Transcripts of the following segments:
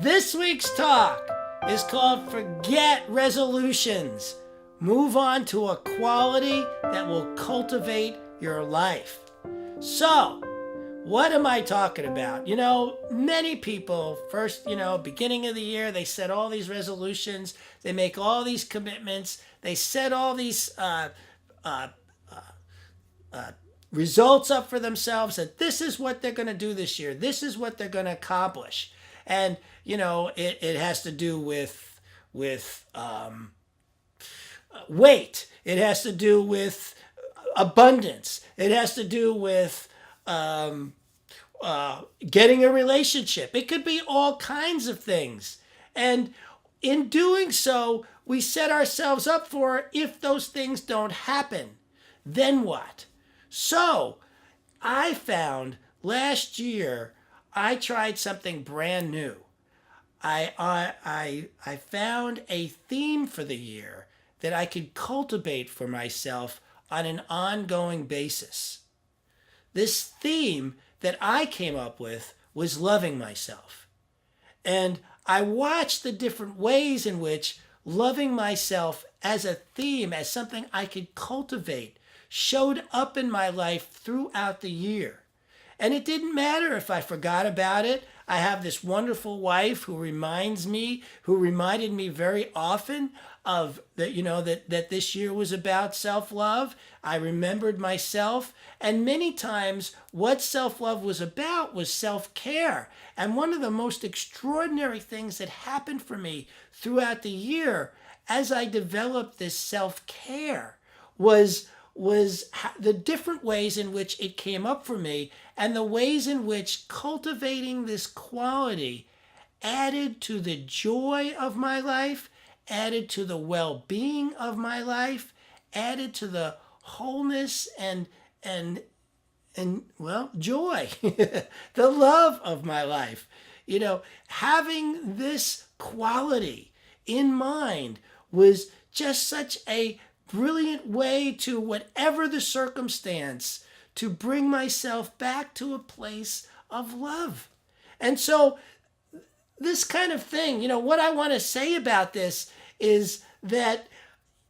This week's talk is called Forget Resolutions. Move on to a quality that will cultivate your life. So, what am I talking about? Many people, first, beginning of the year, they set all these resolutions, they make all these commitments, they set all these results up for themselves that this is what they're going to do this year, this is what they're going to accomplish. And, it has to do with weight, it has to do with abundance, it has to do with getting a relationship. It could be all kinds of things. And in doing so, we set ourselves up for if those things don't happen, then what? So I found last year, I tried something brand new. I found a theme for the year that I could cultivate for myself on an ongoing basis. This theme that I came up with was loving myself. And I watched the different ways in which loving myself as a theme, as something I could cultivate, showed up in my life throughout the year. And it didn't matter if I forgot about it. I have this wonderful wife who reminded me very often of that this year was about self-love. I remembered myself, and many times what self-love was about was self-care. And one of the most extraordinary things that happened for me throughout the year as I developed this self-care was the different ways in which it came up for me and the ways in which cultivating this quality added to the joy of my life, added to the well-being of my life, added to the wholeness and joy, the love of my life. Having this quality in mind was just such a brilliant way to, whatever the circumstance, to bring myself back to a place of love. And so this kind of thing, what I want to say about this is that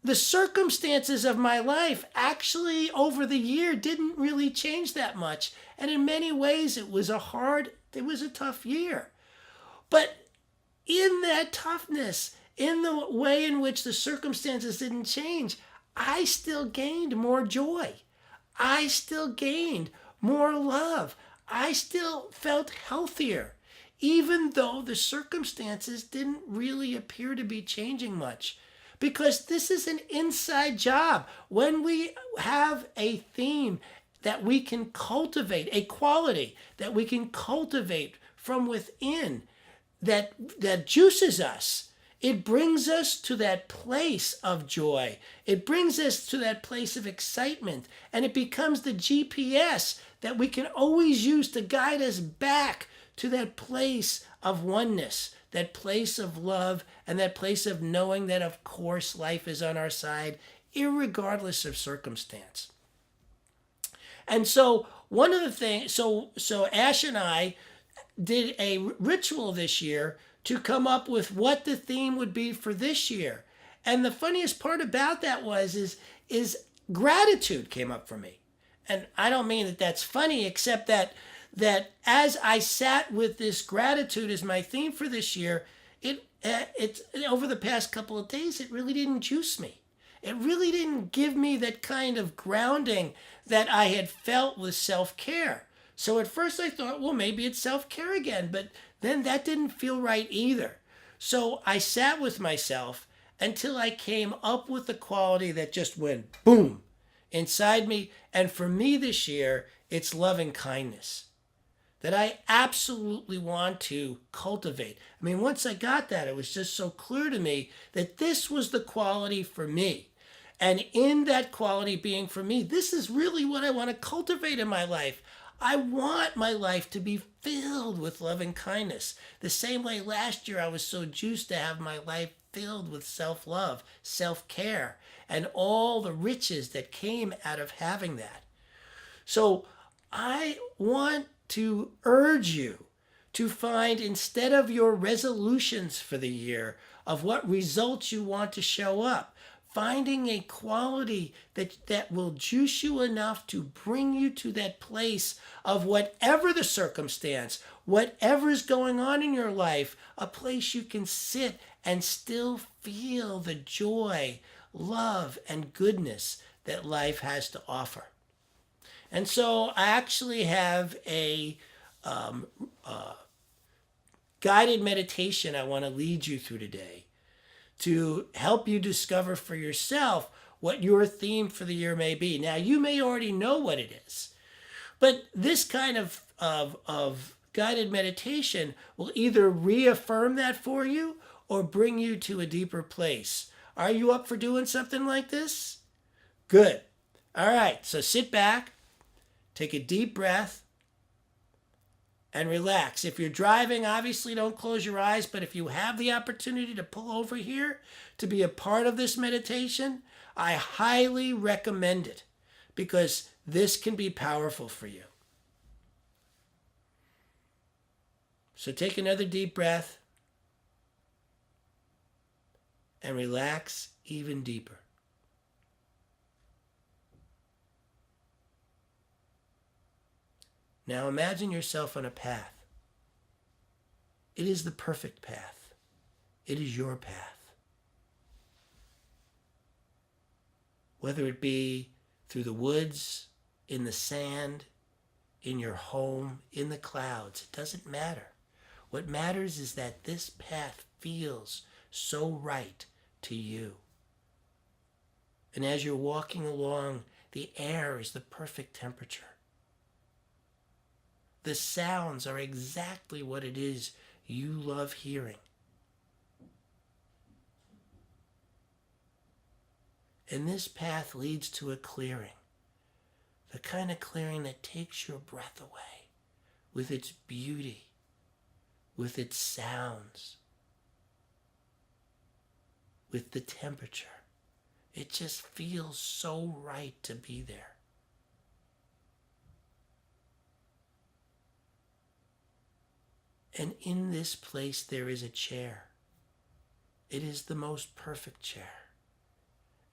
the circumstances of my life actually over the year didn't really change that much. And in many ways, it was a tough year. But in that toughness, in the way in which the circumstances didn't change, I still gained more joy. I still gained more love. I still felt healthier, even though the circumstances didn't really appear to be changing much. Because this is an inside job. When we have a theme that we can cultivate, a quality that we can cultivate from within that juices us, it brings us to that place of joy. It brings us to that place of excitement. And it becomes the GPS that we can always use to guide us back to that place of oneness, that place of love, and that place of knowing that, of course, life is on our side, irregardless of circumstance. And so one of the things, so Ash and I did a ritual this year to come up with what the theme would be for this year. And the funniest part about that is gratitude came up for me. And I don't mean that that's funny, except that as I sat with this gratitude as my theme for this year, it's over the past couple of days, it really didn't juice me. It really didn't give me that kind of grounding that I had felt with self-care. So at first I thought, well, maybe it's self-care again, but then that didn't feel right either. So I sat with myself until I came up with the quality that just went boom inside me. And for me this year, it's loving kindness that I absolutely want to cultivate. I mean, once I got that, it was just so clear to me that this was the quality for me. And in that quality being for me, this is really what I want to cultivate in my life. I want my life to be filled with loving kindness. The same way last year I was so juiced to have my life filled with self-love, self-care, and all the riches that came out of having that. So I want to urge you to find, instead of your resolutions for the year of what results you want to show up, finding a quality that will juice you enough to bring you to that place of whatever the circumstance, whatever is going on in your life, a place you can sit and still feel the joy, love, and goodness that life has to offer. And so I actually have a guided meditation I want to lead you through today to help you discover for yourself what your theme for the year may be. Now, you may already know what it is, but this kind of guided meditation will either reaffirm that for you or bring you to a deeper place. Are you up for doing something like this? Good. All right, so sit back, take a deep breath, and relax. If you're driving, obviously don't close your eyes, but if you have the opportunity to pull over here to be a part of this meditation, I highly recommend it because this can be powerful for you. So take another deep breath and relax even deeper. Now imagine yourself on a path. It is the perfect path. It is your path. Whether it be through the woods, in the sand, in your home, in the clouds, it doesn't matter. What matters is that this path feels so right to you. And as you're walking along, the air is the perfect temperature. The sounds are exactly what it is you love hearing. And this path leads to a clearing, the kind of clearing that takes your breath away with its beauty, with its sounds, with the temperature. It just feels so right to be there. And in this place there is a chair. It is the most perfect chair.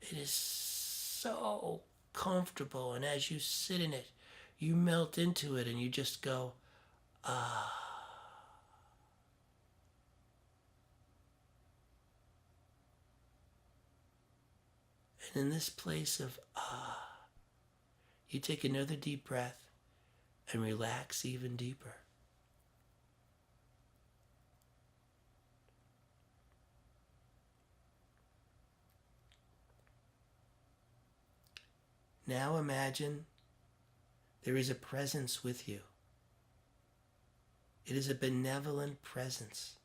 It is so comfortable, and as you sit in it, you melt into it and you just go, ah. And in this place of ah, you take another deep breath and relax even deeper. Now imagine there is a presence with you. It is a benevolent presence.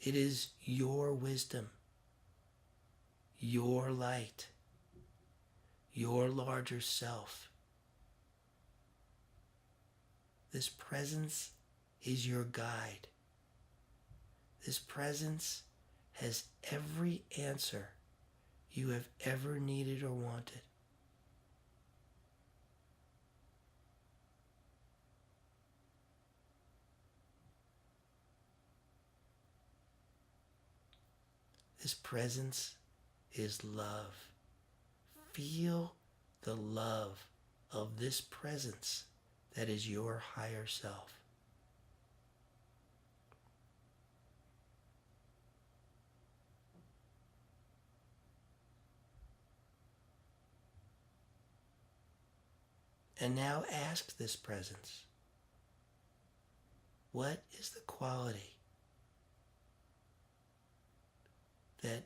It is your wisdom, your light, your larger self. This presence is your guide. This presence has every answer you have ever needed or wanted. This presence is love. Feel the love of this presence that is your higher self. And now ask this presence, what is the quality that,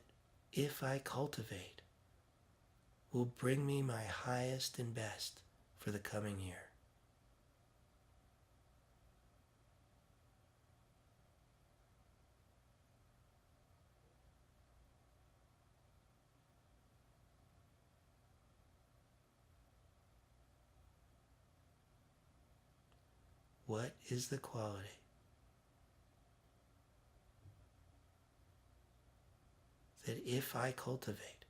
if I cultivate, will bring me my highest and best for the coming year? What is the quality that, if I cultivate,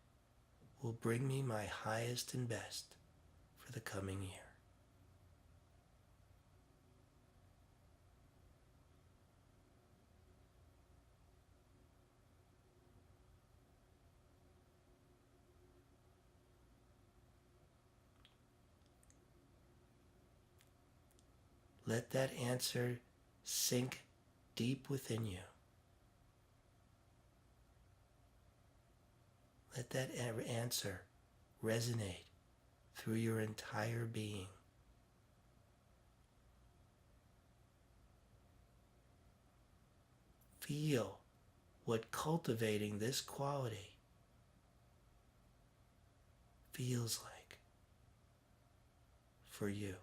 will bring me my highest and best for the coming year? Let that answer sink deep within you. Let that answer resonate through your entire being. Feel what cultivating this quality feels like for you.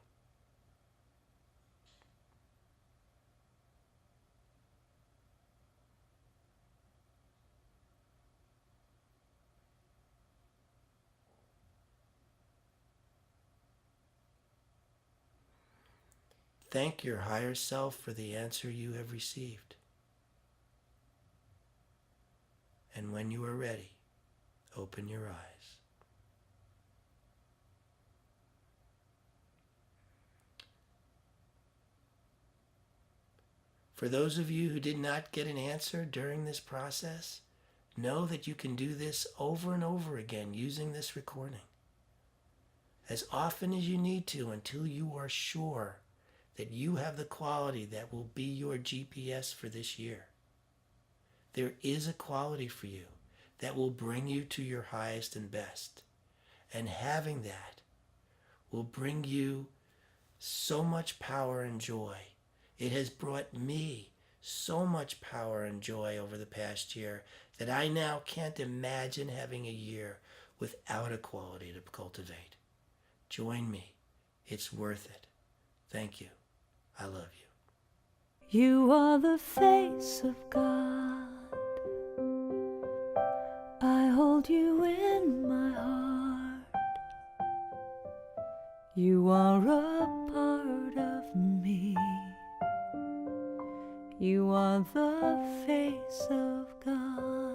Thank your higher self for the answer you have received. And when you are ready, open your eyes. For those of you who did not get an answer during this process, know that you can do this over and over again using this recording. As often as you need to until you are sure that you have the quality that will be your GPS for this year. There is a quality for you that will bring you to your highest and best. And having that will bring you so much power and joy. It has brought me so much power and joy over the past year that I now can't imagine having a year without a quality to cultivate. Join me. It's worth it. Thank you. I love you. You are the face of God. I hold you in my heart. You are a part of me. You are the face of God.